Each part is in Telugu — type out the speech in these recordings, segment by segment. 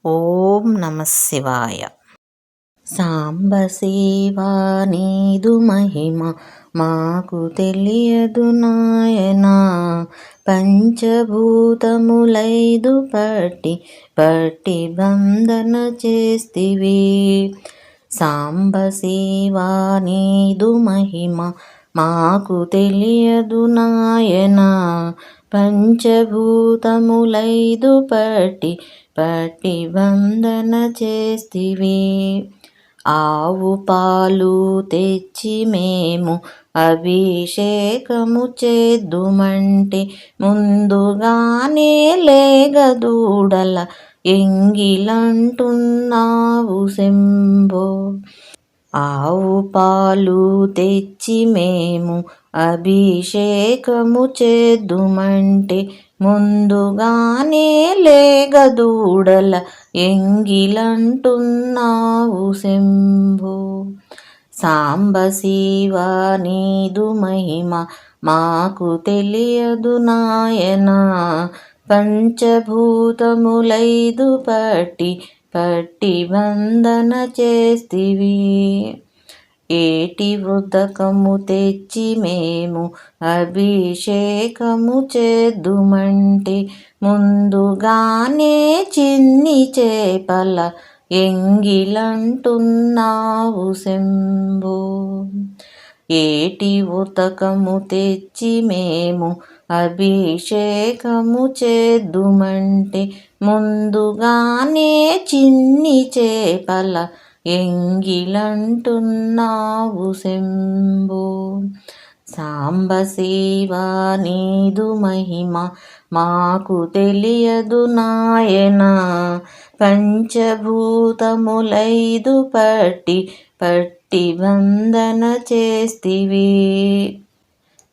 ఓం నమ శివాయ. సాంబ శివా నీదు మహిమ మాకు తెలియదు నాయనా, పంచభూతములైదు పట్టి బంధన చేస్తివి. సాంబ శివా నీదు మహిమ మాకు తెలియదు నాయనా, పంచభూతములైదు పట్టి బంధన చేస్తివి. ఆవు పాలు తెచ్చి మేము అభిషేకము చేద్దుమంటే, ముందుగానే లేగదూడల ఎంగిలంటున్నావు శంభో. ఆవు పాలు తెచ్చి మేము అభిషేకము చేద్దుమంటే, ముందుగానే లేగదూడల ఎంగిలంటున్నావు శంభో. సాంబ శివా నీదు మహిమ మాకు తెలియదు నాయనా, పంచభూతములైదు పట్టి బంధన చేస్తివి. ఏటి వృతకము తెచ్చి మేము అభిషేకము చేద్దుమంటే, ముందుగానే చిన్ని చేపల ఎంగిలంటున్నావు శంభో. ఏటి ఉతకము తెచ్చి మేము అభిషేకము చేద్దుమంటే, ముందుగానే చిన్ని చేపల ఎంగిలంటున్నావు శంభో. సాంబ శివా నీదు మహిమ మాకు తెలియదు నాయనా, పంచభూతములైదు పట్టి బంధన చేస్తివి.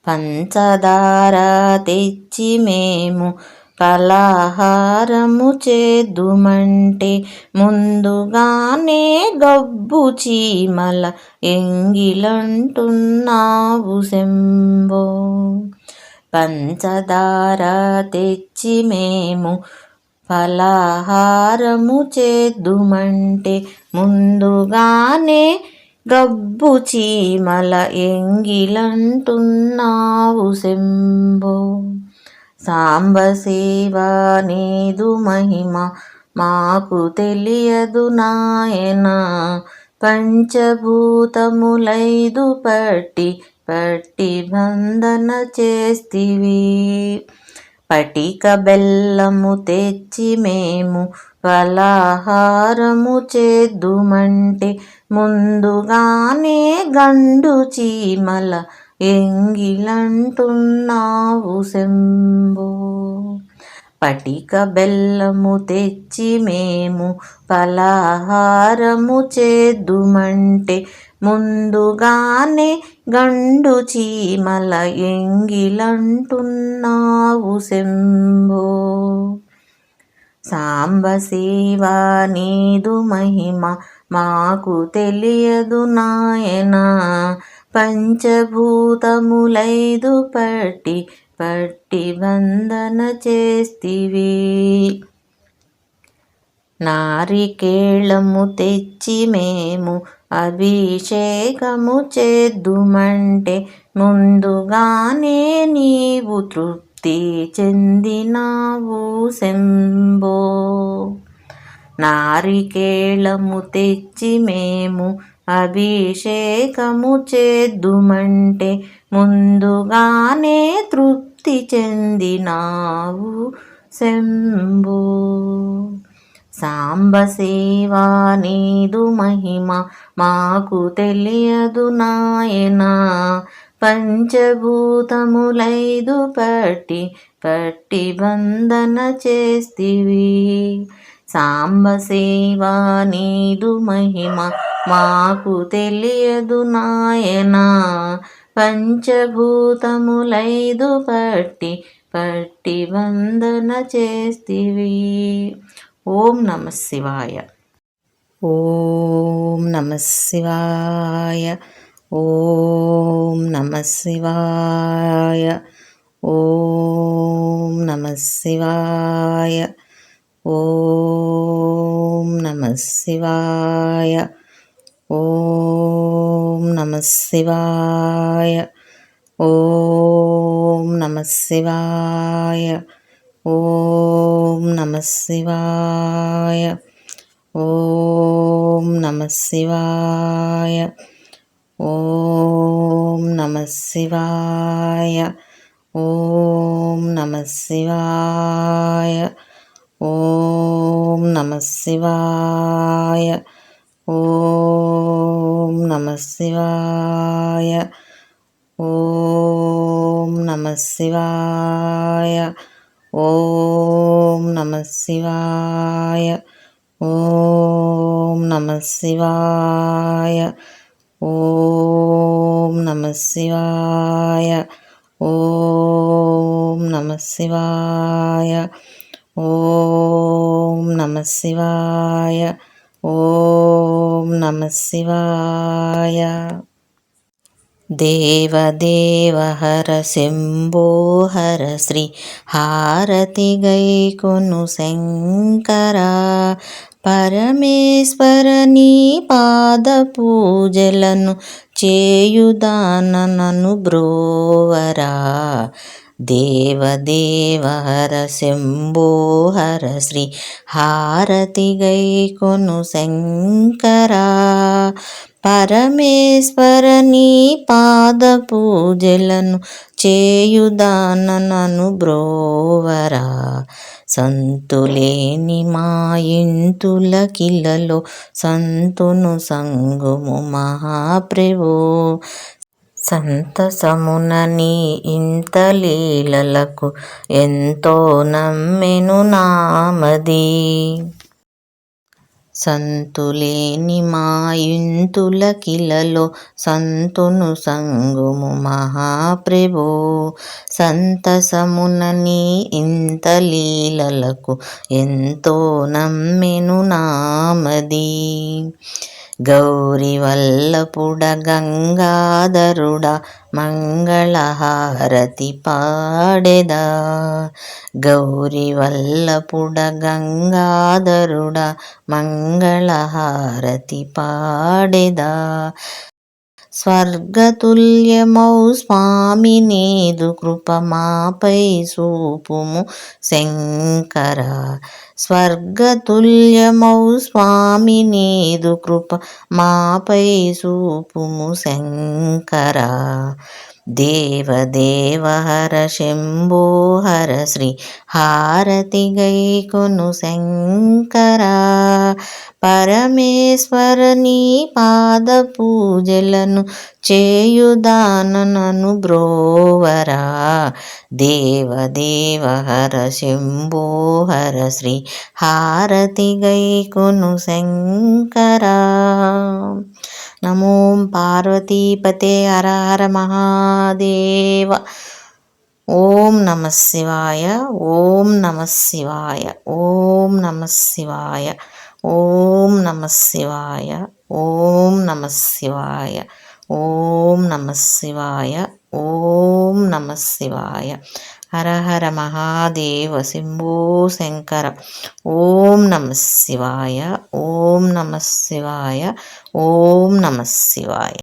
పంచదార తెచ్చి మేము ఫలహారము చేద్దుమంటే, ముందుగానే గబ్బు చీమల ఎంగిలంటున్నావు శంభో. పంచదార తెచ్చి మేము ఫలహారము చేద్దుమంటే, ముందుగానే గబ్బు చీమల ఎంగిలంటున్నావు శంభో. సాంబ శివా నీదు మహిమ మాకు తెలియదు నాయనా, పంచభూతములైదు పట్టి బంధన చేస్తివి. పటిక బెల్లము తెచ్చి మేము ఫలహారము చేద్దుమంటే, ముందుగానే గండు చీమల ఎంగిలంటున్నావు శంభో. పటిక బెల్లము తెచ్చి మేము ఫలహారము చేద్దుమంటే, ముందుగానే గండు చీమల ఎంగిలంటున్నావు శంభో. సాంబ శివా నీదు మహిమ మాకు తెలియదు నాయనా, పంచభూతములైదు పట్టి బంధన చేస్తివి. నారికేళము తెచ్చి మేము అభిషేకము చేద్దుమంటే, ముందుగానే నీవు తృప్తి చెందినావు శంభో. నారికేళము తెచ్చి మేము అభిషేకము చేద్దుమంటే, ముందుగానే తృప్తి చెందినావు శంభో. సాంబ శివా నీదు మహిమ మాకు తెలియదు నాయనా, పంచభూతములైదు పట్టి బంధన చేస్తివి. సాంబ శివా నీదు మహిమ మాకు తెలియదు నాయనా, పంచభూతములైదు పట్టి బంధన చేస్తివి. ఓం నమ శివాయ. ఓం నమ శివాయ. ఓం నమ శివాయ. ఓం నమ శివాయ. ఓం శివాయ. ఓం నమః శివాయ. ఓం నమః శివాయ. ఓం నమః శివాయ. ఓం నమః శివాయ. ఓం నమః శివాయ. ఓం నమః శివాయ. ఓం నమః శివాయ. ఓం నమః శివాయ. ఓం నమః శివాయ. ఓం నమః శివాయ. ఓం నమః శివాయ. ఓం నమః శివాయ. ఓం నమః శివాయ. ఓం నమః శివాయ. ఓం నమః శివాయ. దేవదేవ హర శంభో హర శ్రీ హారతి గైకొను శంకరా. పరమేశ్వర నీ పాద పూజలను చేయుదానను బ్రోవరా. దేవదేవ హర శంభో హర శ్రీ హారతి గైకొను శంకరా. పరమేశ్వర నీ పాద పూజలను చేయుదానను బ్రోవరా. సంతులేని మా ఇంతుల కిలలో సంతును సంగుము మహాప్రభో. సంతసమున నీ ఇంత లీలలకు ఎంతో నమ్మెను నామది. సంతులేని మా ఇంతుల కిలలో సంతును సంగుము మహాప్రభో. సంతసమున నీ ఇంత లీలలకు ఎంతో నమ్మెను నామది. గౌరి వల్లపుడ గంగాధరుడ మంగళహారతి పాడెదా. గౌరి వల్లపుడ గంగాధరుడ మంగళహారతి పాడెదా. స్వర్గతుల్యమౌ స్వామి నీదు కృప మాపై చూపుము శంకరా. స్వర్గతుల్యమౌ స్వామి నీదు కృప మాపై చూపుము శంకరా. దేవదేవ హర శంభో హర శ్రీ హారతి గైకొను శంకరా. పరమేశ్వర నీ పాద పూజలను చేయుదానను బ్రోవరా. దేవదేవ హర శంభో హర శ్రీ హారతి గైకొను శంకరా. నమో పార్వతీపతే హర హర మహాదేవ. ఓం నమః శివాయ. ఓం నమః శివాయ. ఓం నమః శివాయ. ఓం నమః శివాయ. ఓం నమః శివాయ. ఓం నమః శివాయ. ఓం నమః శివాయ. హర హర మహాదేవ శంభో శంకర. ఓం నమః శివాయ. ఓం నమః శివాయ. ఓం నమః శివాయ.